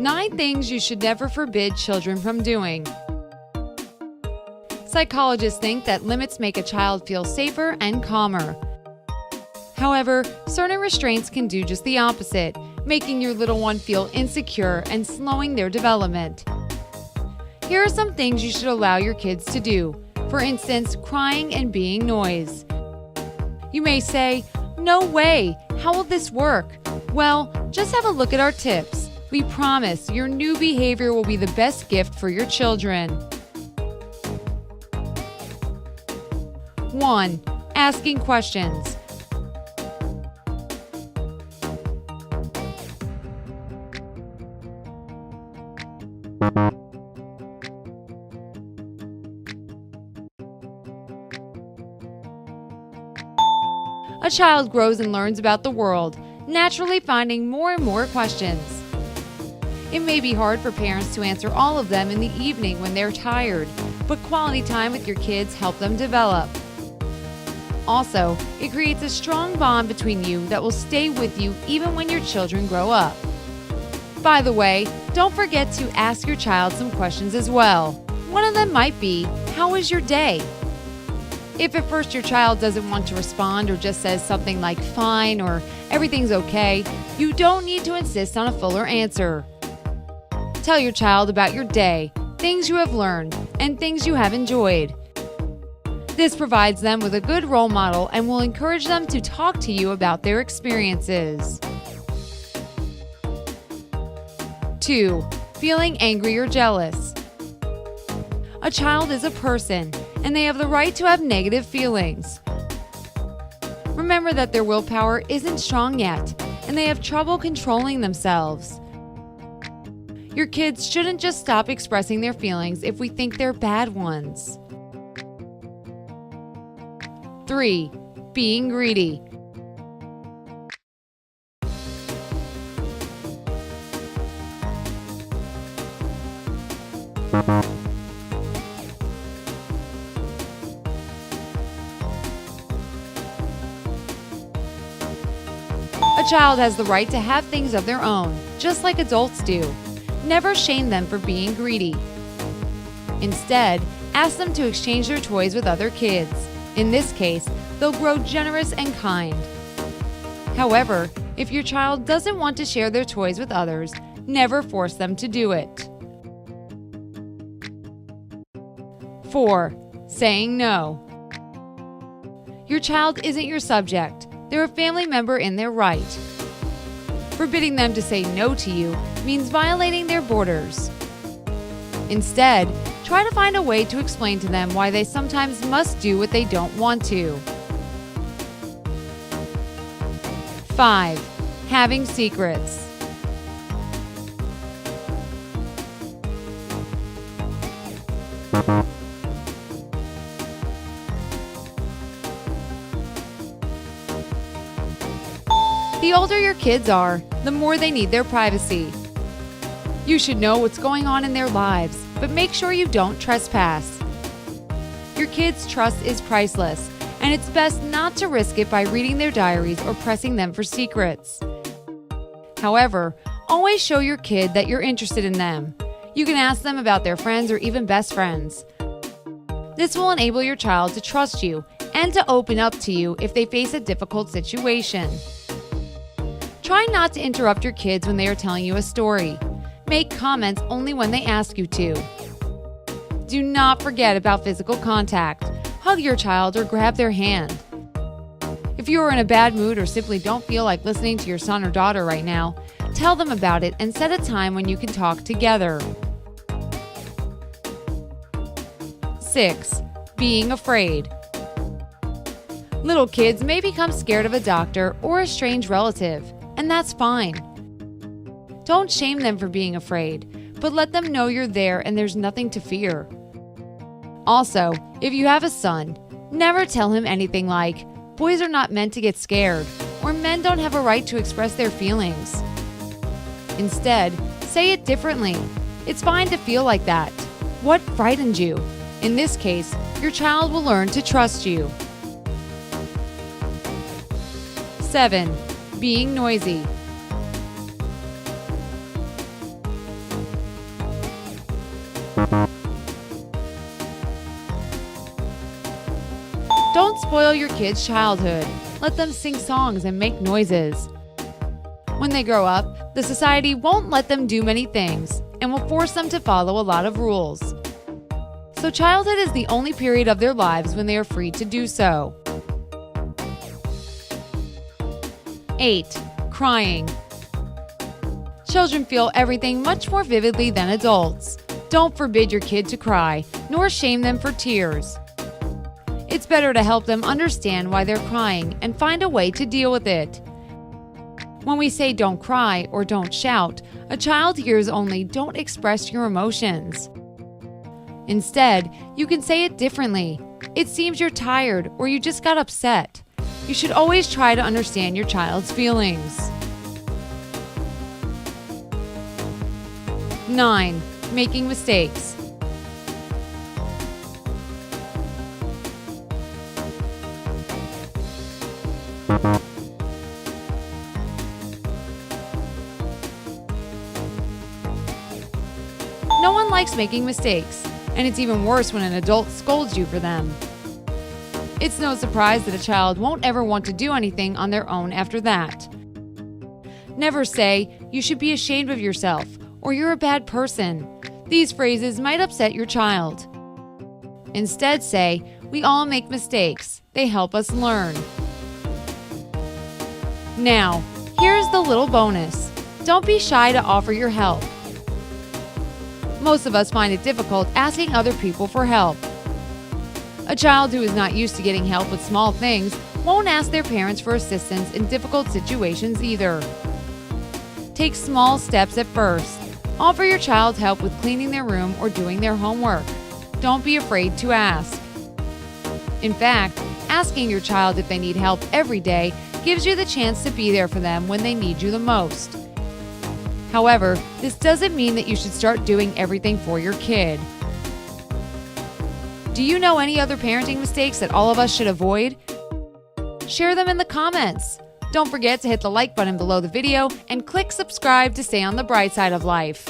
9 things you should never forbid children from doing. Psychologists think that limits make a child feel safer and calmer. However, certain restraints can do just the opposite, making your little one feel insecure and slowing their development. Here are some things you should allow your kids to do. For instance, crying and being noise. You may say, "No way, how will this work?" Well, just have a look at our tips. We promise your new behavior will be the best gift for your children. 1. Asking questions. A child grows and learns about the world, naturally finding more and more questions. It may be hard for parents to answer all of them in the evening when they're tired, but quality time with your kids help them develop. Also, it creates a strong bond between you that will stay with you even when your children grow up. By the way, don't forget to ask your child some questions as well. One of them might be, "How was your day?" If at first your child doesn't want to respond or just says something like "fine" or "everything's okay," you don't need to insist on a fuller answer. Tell your child about your day, things you have learned, and things you have enjoyed. This provides them with a good role model and will encourage them to talk to you about their experiences. 2. Feeling angry or jealous. A child is a person, and they have the right to have negative feelings. Remember that their willpower isn't strong yet, and they have trouble controlling themselves. Your kids shouldn't just stop expressing their feelings if we think they're bad ones. 3. Being greedy. A child has the right to have things of their own, just like adults do. Never shame them for being greedy. Instead, ask them to exchange their toys with other kids. In this case, they'll grow generous and kind. However, if your child doesn't want to share their toys with others, never force them to do it. 4. Saying no. Your child isn't your subject. They're a family member in their right. Forbidding them to say no to you means violating their borders. Instead, try to find a way to explain to them why they sometimes must do what they don't want to. 5. Having secrets. The older your kids are, the more they need their privacy. You should know what's going on in their lives, but make sure you don't trespass. Your kids' trust is priceless, and it's best not to risk it by reading their diaries or pressing them for secrets. However, always show your kid that you're interested in them. You can ask them about their friends or even best friends. This will enable your child to trust you and to open up to you if they face a difficult situation. Try not to interrupt your kids when they are telling you a story. Make comments only when they ask you to. Do not forget about physical contact. Hug your child or grab their hand. If you are in a bad mood or simply don't feel like listening to your son or daughter right now, tell them about it and set a time when you can talk together. 6. Being afraid. Little kids may become scared of a doctor or a strange relative, and that's fine. Don't shame them for being afraid, but let them know you're there and there's nothing to fear. Also, if you have a son, never tell him anything like, "Boys are not meant to get scared," or "Men don't have a right to express their feelings." Instead, say it differently. It's fine to feel like that. What frightened you? In this case, your child will learn to trust you. 7. Being noisy. spoil your kids' childhood. Let them sing songs and make noises. When they grow up, the society won't let them do many things and will force them to follow a lot of rules. So childhood is the only period of their lives when they are free to do so. 8. Crying. Children feel everything much more vividly than adults. Don't forbid your kid to cry, nor shame them for tears. It's better to help them understand why they're crying and find a way to deal with it. When we say don't cry or don't shout, a child hears only don't express your emotions. Instead, you can say it differently. It seems you're tired or you just got upset. You should always try to understand your child's feelings. 9. Making mistakes. No one likes making mistakes, and it's even worse when an adult scolds you for them. It's no surprise that a child won't ever want to do anything on their own after that. Never say, "You should be ashamed of yourself," or "You're a bad person." These phrases might upset your child. Instead say, "We all make mistakes. They help us learn." Now, here's the little bonus. Don't be shy to offer your help. Most of us find it difficult asking other people for help. A child who is not used to getting help with small things won't ask their parents for assistance in difficult situations either. Take small steps at first. Offer your child help with cleaning their room or doing their homework. Don't be afraid to ask. In fact, asking your child if they need help every day gives you the chance to be there for them when they need you the most. However, this doesn't mean that you should start doing everything for your kid. Do you know any other parenting mistakes that all of us should avoid? Share them in the comments. Don't forget to hit the like button below the video and click subscribe to stay on the bright side of life.